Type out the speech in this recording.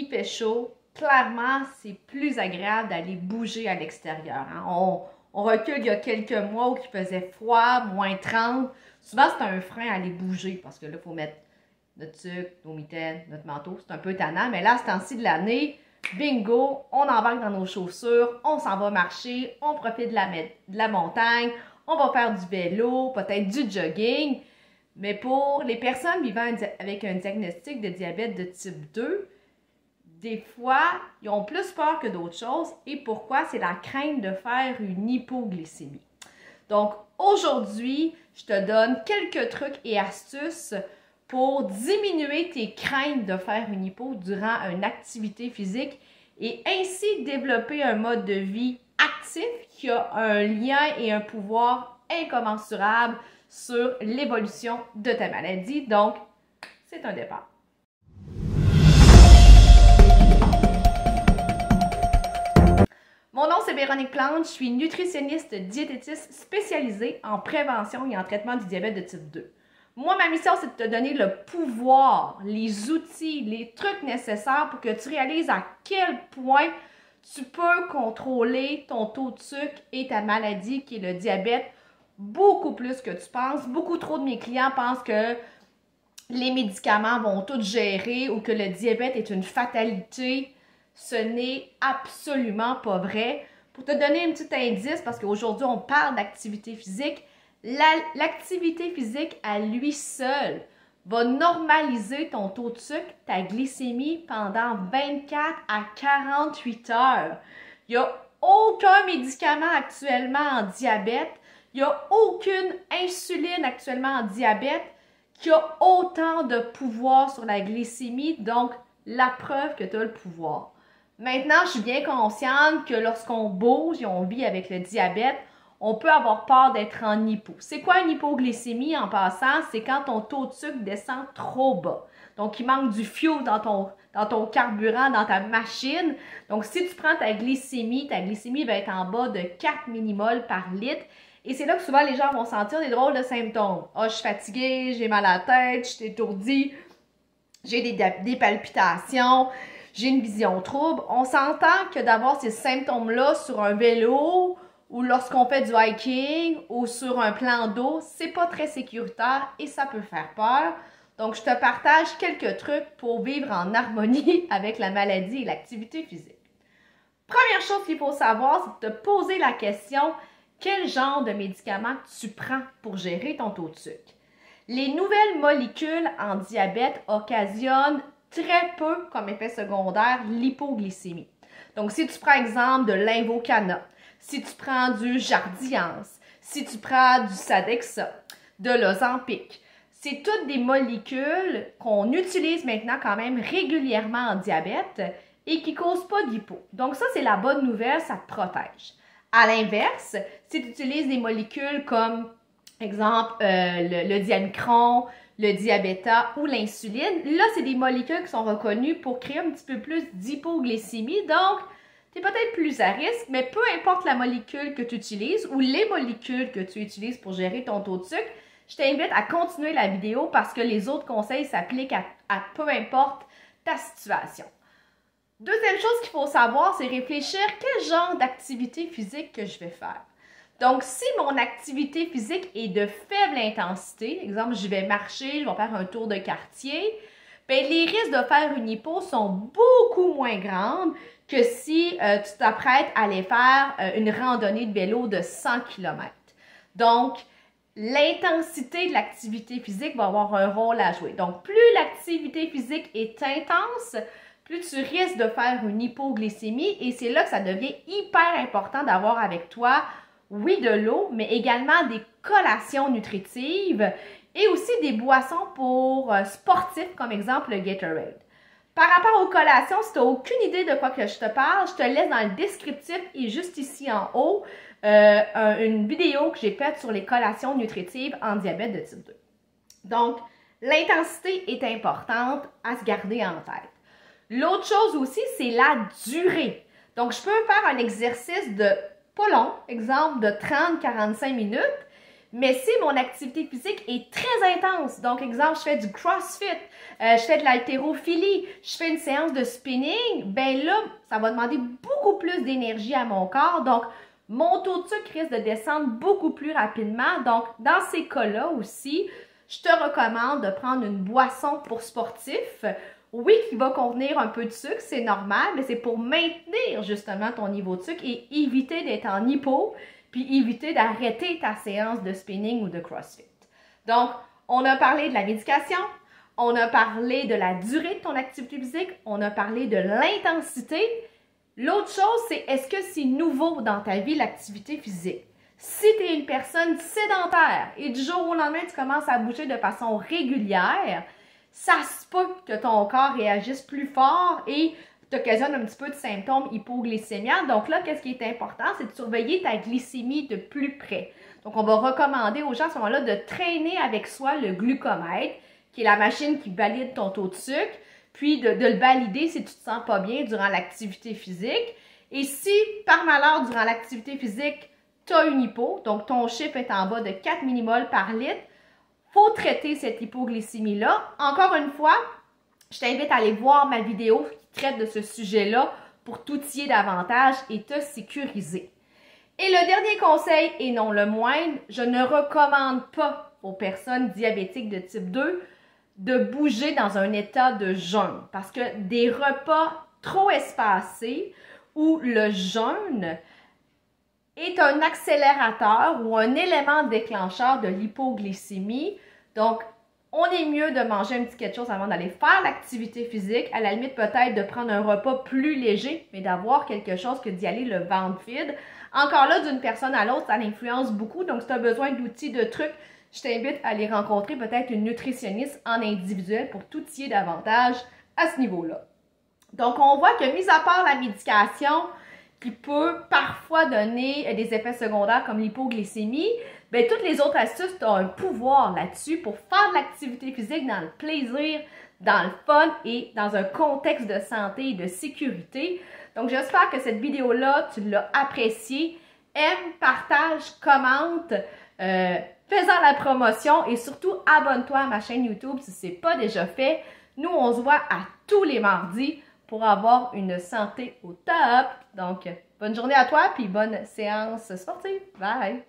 il fait chaud, clairement, c'est plus agréable d'aller bouger à l'extérieur. Hein. On recule il y a quelques mois où il faisait froid, moins 30. Souvent, c'est un frein à aller bouger parce que là, il faut mettre notre sucre, nos mitaines, notre manteau. C'est un peu tannant, mais là, ce temps-ci de l'année, bingo, on embarque dans nos chaussures, on s'en va marcher, on profite de la montagne, on va faire du vélo, peut-être du jogging. Mais pour les personnes vivant avec un diagnostic de diabète de type 2, des fois, ils ont plus peur que d'autres choses. Et pourquoi? C'est la crainte de faire une hypoglycémie. Donc, aujourd'hui, je te donne quelques trucs et astuces pour diminuer tes craintes de faire une hypo durant une activité physique et ainsi développer un mode de vie actif qui a un lien et un pouvoir incommensurable sur l'évolution de ta maladie. Donc, c'est un départ. Mon nom, c'est Véronique Plante, je suis nutritionniste diététiste spécialisée en prévention et en traitement du diabète de type 2. Moi, ma mission, c'est de te donner le pouvoir, les outils, les trucs nécessaires pour que tu réalises à quel point tu peux contrôler ton taux de sucre et ta maladie qui est le diabète beaucoup plus que tu penses. Beaucoup trop de mes clients pensent que les médicaments vont tout gérer ou que le diabète est une fatalité. Ce n'est absolument pas vrai. Pour te donner un petit indice, parce qu'aujourd'hui, on parle d'activité physique, l'activité physique à lui seul va normaliser ton taux de sucre, ta glycémie pendant 24 à 48 heures. Il n'y a aucun médicament actuellement en diabète, il n'y a aucune insuline actuellement en diabète qui a autant de pouvoir sur la glycémie, donc la preuve que tu as le pouvoir. Maintenant, je suis bien consciente que lorsqu'on bouge et on vit avec le diabète, on peut avoir peur d'être en hypo. C'est quoi une hypoglycémie en passant? C'est quand ton taux de sucre descend trop bas. Donc, il manque du fuel dans ton carburant, dans ta machine. Donc, si tu prends ta glycémie va être en bas de 4 millimoles par litre. Et c'est là que souvent les gens vont sentir des drôles de symptômes. Ah, je suis fatiguée, j'ai mal à la tête, je suis étourdie, j'ai des palpitations, j'ai une vision trouble. On s'entend que d'avoir ces symptômes-là sur un vélo ou lorsqu'on fait du hiking ou sur un plan d'eau, c'est pas très sécuritaire et ça peut faire peur. Donc, je te partage quelques trucs pour vivre en harmonie avec la maladie et l'activité physique. Première chose qu'il faut savoir, c'est de te poser la question, quel genre de médicaments tu prends pour gérer ton taux de sucre? Les nouvelles molécules en diabète occasionnent très peu comme effet secondaire l'hypoglycémie. Donc, si tu prends exemple de l'Invokana, si tu prends du Jardiance, si tu prends du Sadexa, de l'Ozempic, c'est toutes des molécules qu'on utilise maintenant quand même régulièrement en diabète et qui ne causent pas d'hypo. Donc ça, c'est la bonne nouvelle, ça te protège. À l'inverse, si tu utilises des molécules comme, exemple, le Diamicron, le Diabeta ou l'insuline, là, c'est des molécules qui sont reconnues pour créer un petit peu plus d'hypoglycémie. Donc, tu es peut-être plus à risque, mais peu importe la molécule que tu utilises ou les molécules que tu utilises pour gérer ton taux de sucre, je t'invite à continuer la vidéo parce que les autres conseils s'appliquent à peu importe ta situation. Deuxième chose qu'il faut savoir, c'est réfléchir quel genre d'activité physique que je vais faire. Donc, si mon activité physique est de faible intensité, exemple, je vais marcher, je vais faire un tour de quartier, bien, les risques de faire une hypo sont beaucoup moins grands que si tu t'apprêtes à aller faire une randonnée de vélo de 100 km. Donc, l'intensité de l'activité physique va avoir un rôle à jouer. Donc, plus l'activité physique est intense, plus tu risques de faire une hypoglycémie et c'est là que ça devient hyper important d'avoir avec toi, oui, de l'eau, mais également des collations nutritives et aussi des boissons pour sportifs, comme exemple le Gatorade. Par rapport aux collations, si tu n'as aucune idée de quoi que je te parle, je te laisse dans le descriptif et juste ici en haut une vidéo que j'ai faite sur les collations nutritives en diabète de type 2. Donc, l'intensité est importante à se garder en tête. L'autre chose aussi, c'est la durée. Donc, je peux faire un exercice de pas long, exemple de 30-45 minutes, Mais si mon activité physique est très intense, donc exemple, je fais du CrossFit, je fais de l'haltérophilie, je fais une séance de spinning, ben là, ça va demander beaucoup plus d'énergie à mon corps. Donc, mon taux de sucre risque de descendre beaucoup plus rapidement. Donc, dans ces cas-là aussi, je te recommande de prendre une boisson pour sportif. Oui, qui va contenir un peu de sucre, c'est normal, mais c'est pour maintenir justement ton niveau de sucre et éviter d'être en hypo, puis éviter d'arrêter ta séance de spinning ou de CrossFit. Donc, on a parlé de la médication, on a parlé de la durée de ton activité physique, on a parlé de l'intensité. L'autre chose, c'est est-ce que c'est nouveau dans ta vie l'activité physique? Si tu es une personne sédentaire et du jour au lendemain, tu commences à bouger de façon régulière, ça se peut que ton corps réagisse plus fort et t'occasionne un petit peu de symptômes hypoglycémiques. Donc là, qu'est-ce qui est important? C'est de surveiller ta glycémie de plus près. Donc, on va recommander aux gens à ce moment-là de traîner avec soi le glucomètre, qui est la machine qui valide ton taux de sucre, puis de le valider si tu te sens pas bien durant l'activité physique. Et si, par malheur, durant l'activité physique, tu as une hypo, donc ton chiffre est en bas de 4 millimoles par litre, faut traiter cette hypoglycémie-là. Encore une fois, je t'invite à aller voir ma vidéo qui traite de ce sujet-là pour t'outiller davantage et te sécuriser. Et le dernier conseil, et non le moindre, je ne recommande pas aux personnes diabétiques de type 2 de bouger dans un état de jeûne parce que des repas trop espacés ou le jeûne est un accélérateur ou un élément déclencheur de l'hypoglycémie. Donc, on est mieux de manger un petit quelque chose avant d'aller faire l'activité physique. À la limite, peut-être de prendre un repas plus léger, mais d'avoir quelque chose que d'y aller le ventre vide. Encore là, d'une personne à l'autre, ça influence beaucoup. Donc, si tu as besoin d'outils, de trucs, je t'invite à aller rencontrer peut-être une nutritionniste en individuel pour t'outiller davantage à ce niveau-là. Donc, on voit que, mis à part la médication, qui peut parfois donner des effets secondaires comme l'hypoglycémie, bien, toutes les autres astuces, tu as un pouvoir là-dessus pour faire de l'activité physique dans le plaisir, dans le fun et dans un contexte de santé et de sécurité. Donc, j'espère que cette vidéo-là, tu l'as appréciée. Aime, partage, commente, fais-en la promotion et surtout, abonne-toi à ma chaîne YouTube si ce n'est pas déjà fait. Nous, on se voit à tous les mardis pour avoir une santé au top. Donc, bonne journée à toi, puis bonne séance sportive. Bye!